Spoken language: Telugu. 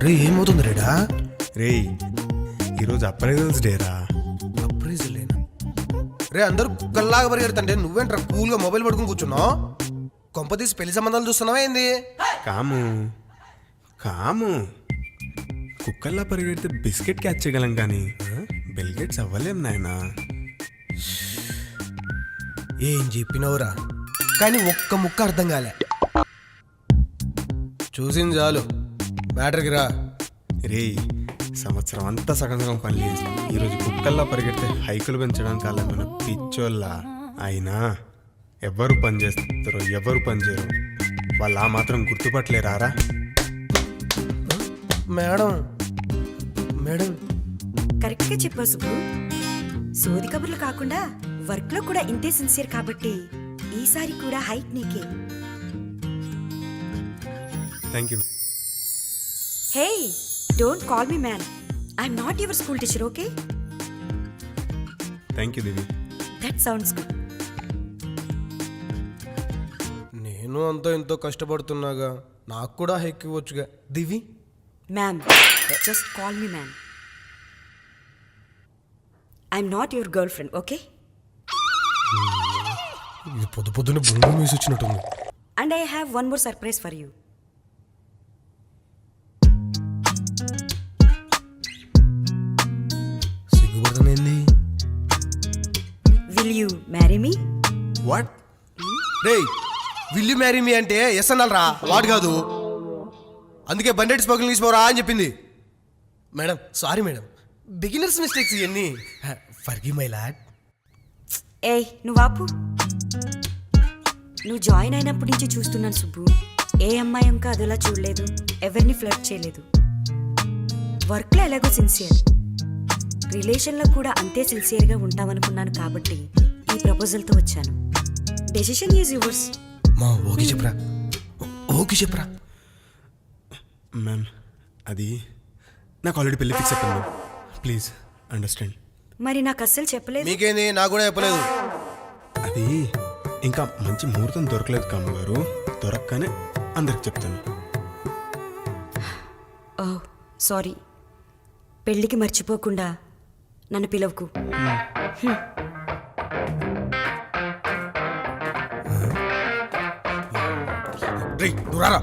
రే ఏమవుతుంది రేడా? రేయ్ ఈరోజు అప్రైజల్స్ డేరా. అప్రైజల్ లేనా? రే అందరూ కుక్కల్లాగా పరిగెడుతుంటే నువ్వేంట్రా కూల్గా మొబైల్ పడుకుని కూర్చున్నావు? కొంపతీసి పెళ్లి సంబంధాలు చూస్తున్నావా ఏంది? కాము కాము కుక్కల్లా పరిగెడితే బిస్కెట్ క్యాచ్ చేయగలం కానీ బిల్గేట్స్ అవ్వలేం నాయనా. ఏం చెప్పినవురా, కానీ ఒక్క ముక్క అర్థం కాలే. చూసింది చాలు, మ్యాటర్కి రా. రేయ్ సంవత్సరం అంతా సగం సగం పని చేసి ఈరోజు కుక్కల్లా పరిగెడితే హైకులు పెంచడానికి కాలేమన్న పిచ్చోళ్ళ. అయినా ఎవరు పని చేస్తారో ఎవరు పని చేయరు, వాళ్ళు ఆ మాత్రం గుర్తుపట్టలేరారా? మేడం మేడం కరెక్ట్గా చెప్పావు సుబ్బు. సోది కబుర్లు కాకుండా వర్క్లో కూడా ఇంతే సిన్సియర్ కాబట్టి ఈసారి కూడా హైట్ నీకే. Thank you. Hey don't call me man, I'm not your school teacher, okay? Thank you Divi. That sounds good. నేను అంతో ఎంతో కష్టపడుతున్నాగా, నాకు కూడా హెక్ ఇవ్వచ్చుగా. Divi ma'am, just call me ma'am. I'm not your girlfriend, okay? ఇది పొద్దు పొద్దున్న బొంగు మీసి వచ్చినట్టుంది. And I have one more surprise for you. సిగ్గుపడుతుంది. Will you marry me? What? రే విల్ యు మ్యారీ మీ అంటే ఎస్ అన్నాను రా, వాడు కాదు. అందుకే బండెడ్ స్మగ్లింగ్ తీసుకోరా అని చెప్పింది. Madam sorry madam, beginners mistakes ఇవన్నీ. Forgive my lord. ఏయ్ నువ్వు ఆపు. నువ్వు జాయిన్ అయినప్పటి నుంచి చూస్తున్నాను సుబ్బు. ఏ అమ్మాయి ఇంకా అదోలా చూడలేదు, ఎవరిని ఫ్లర్ట్ చేయలేదు. వర్క్లో ఎలాగో సిన్సియర్, రిలేషన్లో కూడా అంతే సిన్సియర్గా ఉంటామనుకున్నాను కాబట్టి ఈ ప్రపోజల్తో వచ్చాను. Decision is yours. మా ఓకే చెప్పరా, ఓకే చెప్పరా. మ్యామ్ అది నాకు ఆల్రెడీ పెళ్లి ఫిక్స్ అయిపోయింది, ప్లీజ్ అండర్స్టాండ్. మరి నాకు అస్సలు చెప్పలేదు. మీకేంది, నాకు కూడా చెప్పలేదు. అది ఇంకా మంచి ముహూర్తం దొరకలేదు కామ్మ గారు, దొరకగానే అందరికి చెప్తాను. ఓ సారీ, పెళ్ళికి మర్చిపోకుండా నన్ను పిలవకు. రే నువ్వు రారా.